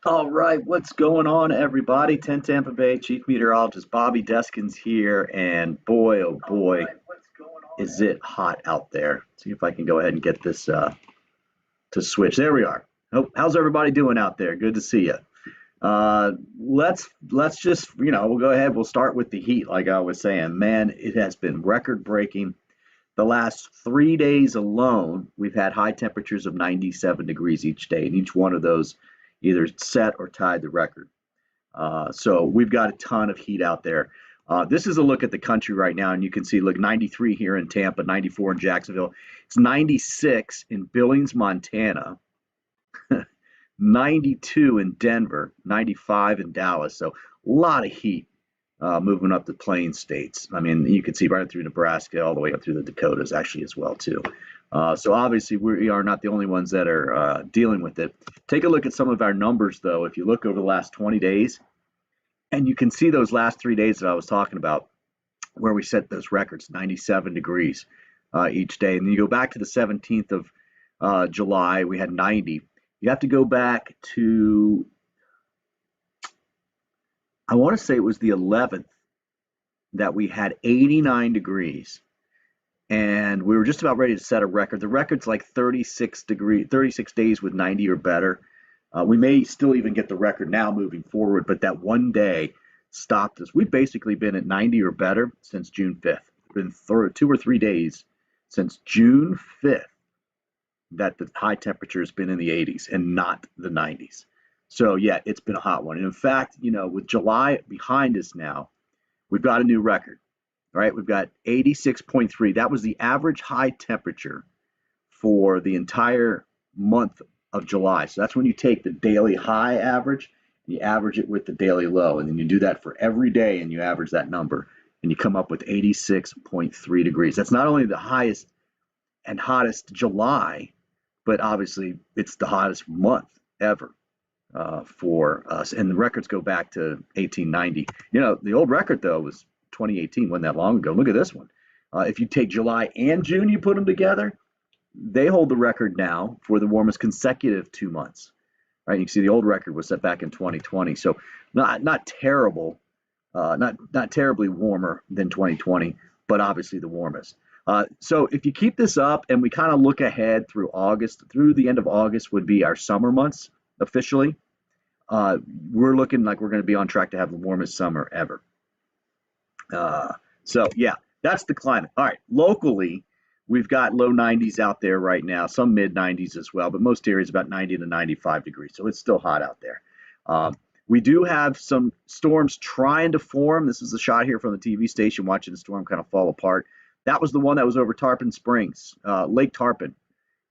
All right, what's going on, everybody? 10 Tampa Bay Chief Meteorologist Bobby Deskins here, and boy, oh boy, is it hot out there. See if I can go ahead and get this to switch. There we are. Oh, how's everybody doing out there? Good to see you. Let's just we'll go ahead. We'll start with the heat, like I was saying. Man, it has been record breaking. The last 3 days alone, we've had high temperatures of 97 degrees each day, and each one of those either set or tied the record. So we've got a ton of heat out there. This is a look at the country right now, and you can see, look, 93 here in Tampa, 94 in Jacksonville. It's 96 in Billings, Montana, 92 in Denver, 95 in Dallas. So a lot of heat moving up the plain states. I mean, you can see right through Nebraska, all the way up through the Dakotas, actually, as well, too. So obviously, we are not the only ones that are dealing with it. Take a look at some of our numbers, though. If you look over the last 20 days, and you can see those last 3 days that I was talking about, where we set those records, 97 degrees each day. And then you go back to the 17th of July, we had 90. You have to go back to, I want to say it was the 11th, that we had 89 degrees. And we were just about ready to set a record. The record's like 36 days with 90 or better. We may still even get the record now moving forward, but that one day stopped us. We've basically been at 90 or better since June 5th. It's been 2 or 3 days since June 5th that the high temperature has been in the 80s and not the 90s. So yeah, it's been a hot one. And in fact, with July behind us now, we've got a new record. Right, we've got 86.3. That was the average high temperature for the entire month of July. So that's when you take the daily high average, and you average it with the daily low, and then you do that for every day, and you average that number, and you come up with 86.3 degrees. That's not only the highest and hottest July, but obviously it's the hottest month ever for us. And the records go back to 1890. The old record, though, was 2018, wasn't that long ago. Look at this one. If you take July and June, you put them together, they hold the record now for the warmest consecutive 2 months. Right? You can see the old record was set back in 2020, so not terrible, not terribly warmer than 2020, but obviously the warmest. So if you keep this up, and we kind of look ahead through August, through the end of August would be our summer months officially. We're looking like we're going to be on track to have the warmest summer ever. So yeah, that's the climate. All right, locally, we've got low 90s out there right now, some mid 90s as well, but most areas about 90 to 95 degrees. So it's still hot out there. We do have some storms trying to form. This is a shot here from the TV station watching the storm kind of fall apart. That was the one that was over Tarpon Springs, Lake Tarpon,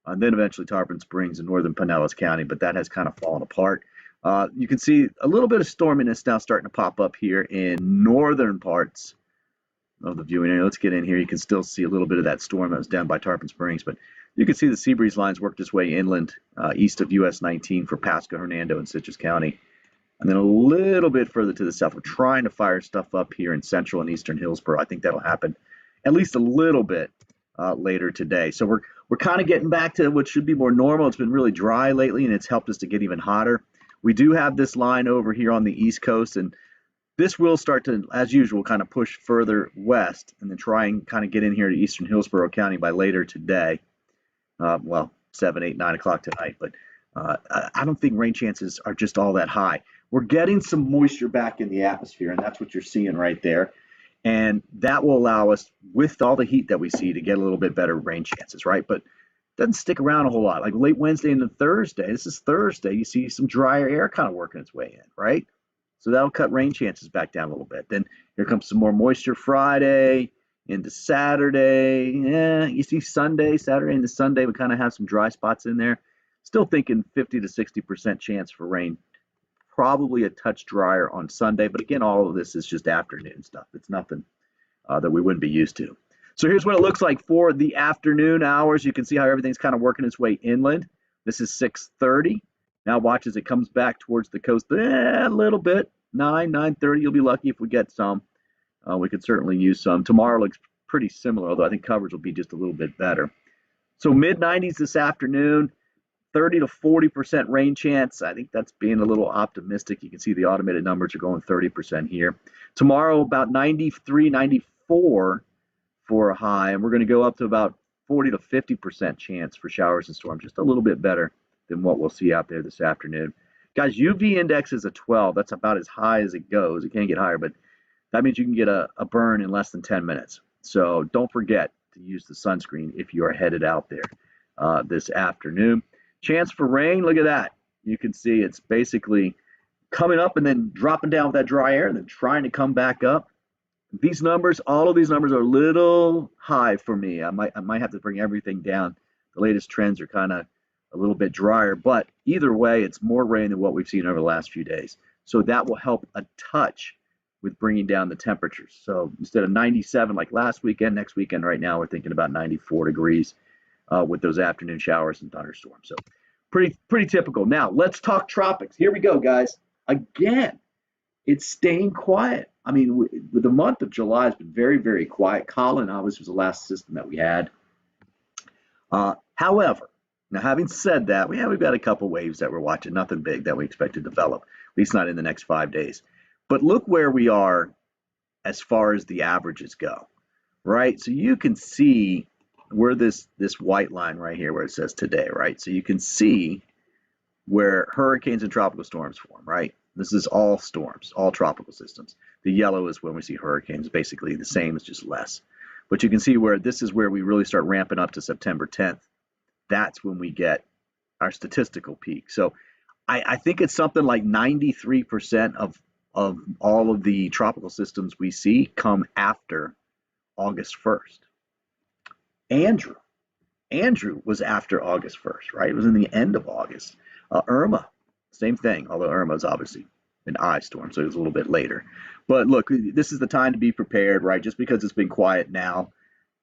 and then eventually Tarpon Springs in northern Pinellas County, but that has kind of fallen apart. You can see a little bit of storminess now starting to pop up here in northern parts of the viewing area. Let's get in here. You can still see a little bit of that storm that was down by Tarpon Springs, but you can see the sea breeze lines worked its way inland east of US 19 for Pasco, Hernando, and Citrus County. And then a little bit further to the south, we're trying to fire stuff up here in central and eastern Hillsborough. I think that'll happen at least a little bit later today. So we're kind of getting back to what should be more normal. It's been really dry lately, and it's helped us to get even hotter. We do have this line over here on the East Coast, and this will start to, as usual, kind of push further west and then try and kind of get in here to eastern Hillsborough County by later today. 7, 8, 9 o'clock tonight. But I don't think rain chances are just all that high. We're getting some moisture back in the atmosphere, and that's what you're seeing right there. And that will allow us, with all the heat that we see, to get a little bit better rain chances, right? But doesn't stick around a whole lot. Like late Wednesday into Thursday, this is Thursday, you see some drier air kind of working its way in, right? So that'll cut rain chances back down a little bit. Then here comes some more moisture Friday into Saturday. Yeah, you see Saturday into Sunday, we kind of have some dry spots in there. Still thinking 50 to 60% chance for rain. Probably a touch drier on Sunday, but again, all of this is just afternoon stuff. It's nothing that we wouldn't be used to. So here's what it looks like for the afternoon hours. You can see how everything's kind of working its way inland. This is 6:30. Now watch as it comes back towards the coast a little bit. 9:30. You'll be lucky if we get some. We could certainly use some. Tomorrow looks pretty similar, although I think coverage will be just a little bit better. So mid 90s this afternoon. 30 to 40% rain chance. I think that's being a little optimistic. You can see the automated numbers are going 30% here. Tomorrow, about 93, 94 for a high, and we're going to go up to about 40 to 50% chance for showers and storms, just a little bit better than what we'll see out there this afternoon. Guys, UV index is a 12. That's about as high as it goes. It can't get higher, but that means you can get a burn in less than 10 minutes. So don't forget to use the sunscreen if you are headed out there this afternoon. Chance for rain, look at that. You can see it's basically coming up and then dropping down with that dry air and then trying to come back up. These numbers, all of these numbers are a little high for me. I might have to bring everything down. The latest trends are kind of a little bit drier, but either way, it's more rain than what we've seen over the last few days. So that will help a touch with bringing down the temperatures. So instead of 97 like last weekend, next weekend right now, we're thinking about 94 degrees with those afternoon showers and thunderstorms. So pretty typical. Now, let's talk tropics. Here we go, guys. Again, it's staying quiet. I mean, the month of July has been very, very quiet. Colin, obviously, was the last system that we had. However, now having said that, we've got a couple waves that we're watching, nothing big that we expect to develop, at least not in the next 5 days. But look where we are as far as the averages go, right? So you can see where this white line right here where it says today, right? So you can see where hurricanes and tropical storms form, right? This is all storms, all tropical systems. The yellow is when we see hurricanes, basically the same, it's just less. But you can see where this is where we really start ramping up to September 10th. That's when we get our statistical peak. So I think it's something like 93% of all of the tropical systems we see come after August 1st. Andrew was after August 1st, right? It was in the end of August. Irma, same thing, although Irma is obviously an eye storm, so it was a little bit later. But look, this is the time to be prepared, right? Just because it's been quiet now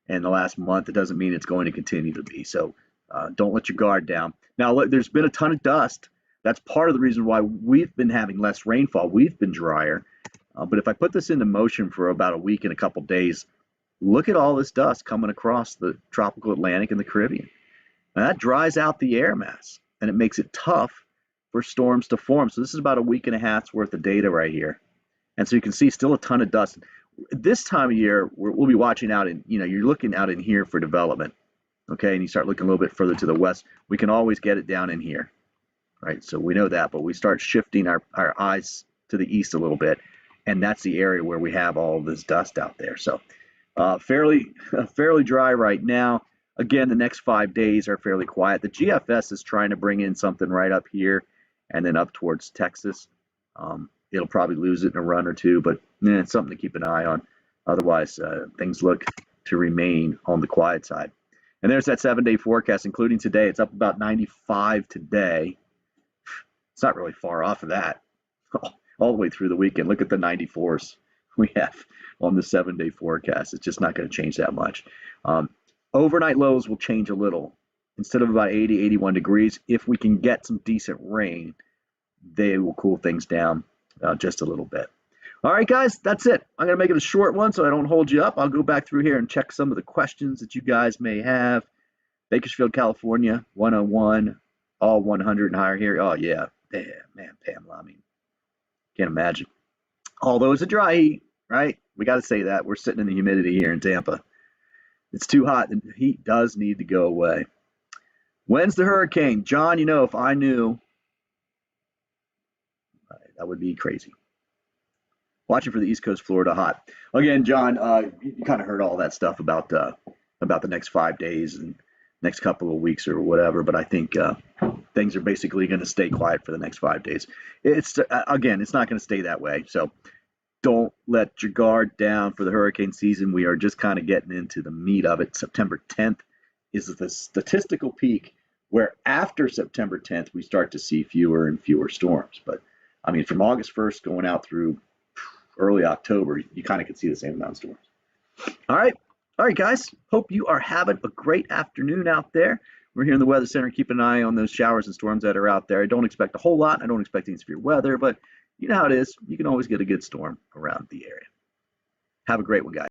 and the last month, it doesn't mean it's going to continue to be. So don't let your guard down. Now, look, there's been a ton of dust. That's part of the reason why we've been having less rainfall. We've been drier. But if I put this into motion for about a week and a couple days, look at all this dust coming across the tropical Atlantic and the Caribbean. Now, that dries out the air mass, and it makes it tough for storms to form. So this is about a week and a half's worth of data right here. And so you can see still a ton of dust. This time of year, we'll be watching out in, you're looking out in here for development, okay? And you start looking a little bit further to the west. We can always get it down in here, right? So we know that, but we start shifting our eyes to the east a little bit, and that's the area where we have all this dust out there. So fairly dry right now. Again, the next 5 days are fairly quiet. The GFS is trying to bring in something right up here and then up towards Texas. It'll probably lose it in a run or two, but it's something to keep an eye on. Otherwise, things look to remain on the quiet side. And there's that 7-day forecast, including today. It's up about 95 today. It's not really far off of that all the way through the weekend. Look at the 94s we have on the 7-day forecast. It's just not going to change that much. Overnight lows will change a little. Instead of about 80, 81 degrees, if we can get some decent rain, they will cool things down just a little bit. All right, guys, that's it. I'm going to make it a short one so I don't hold you up. I'll go back through here and check some of the questions that you guys may have. Bakersfield, California, 101, all 100 and higher here. Oh, yeah. Damn, man, Pamela, I mean, can't imagine. Although it's a dry heat, right? We got to say that. We're sitting in the humidity here in Tampa. It's too hot. The heat does need to go away. When's the hurricane? John, if I knew, that would be crazy. Watching for the East Coast, Florida hot. Again, John, you kind of heard all that stuff about the next 5 days and next couple of weeks or whatever, but I think things are basically going to stay quiet for the next 5 days. It's not going to stay that way. So don't let your guard down for the hurricane season. We are just kind of getting into the meat of it. September 10th is the statistical peak where after September 10th, we start to see fewer and fewer storms. But I mean, from August 1st going out through early October, you kind of can see the same amount of storms. All right, guys. Hope you are having a great afternoon out there. We're here in the Weather Center. Keep an eye on those showers and storms that are out there. I don't expect a whole lot. I don't expect any severe weather, but you know how it is. You can always get a good storm around the area. Have a great one, guys.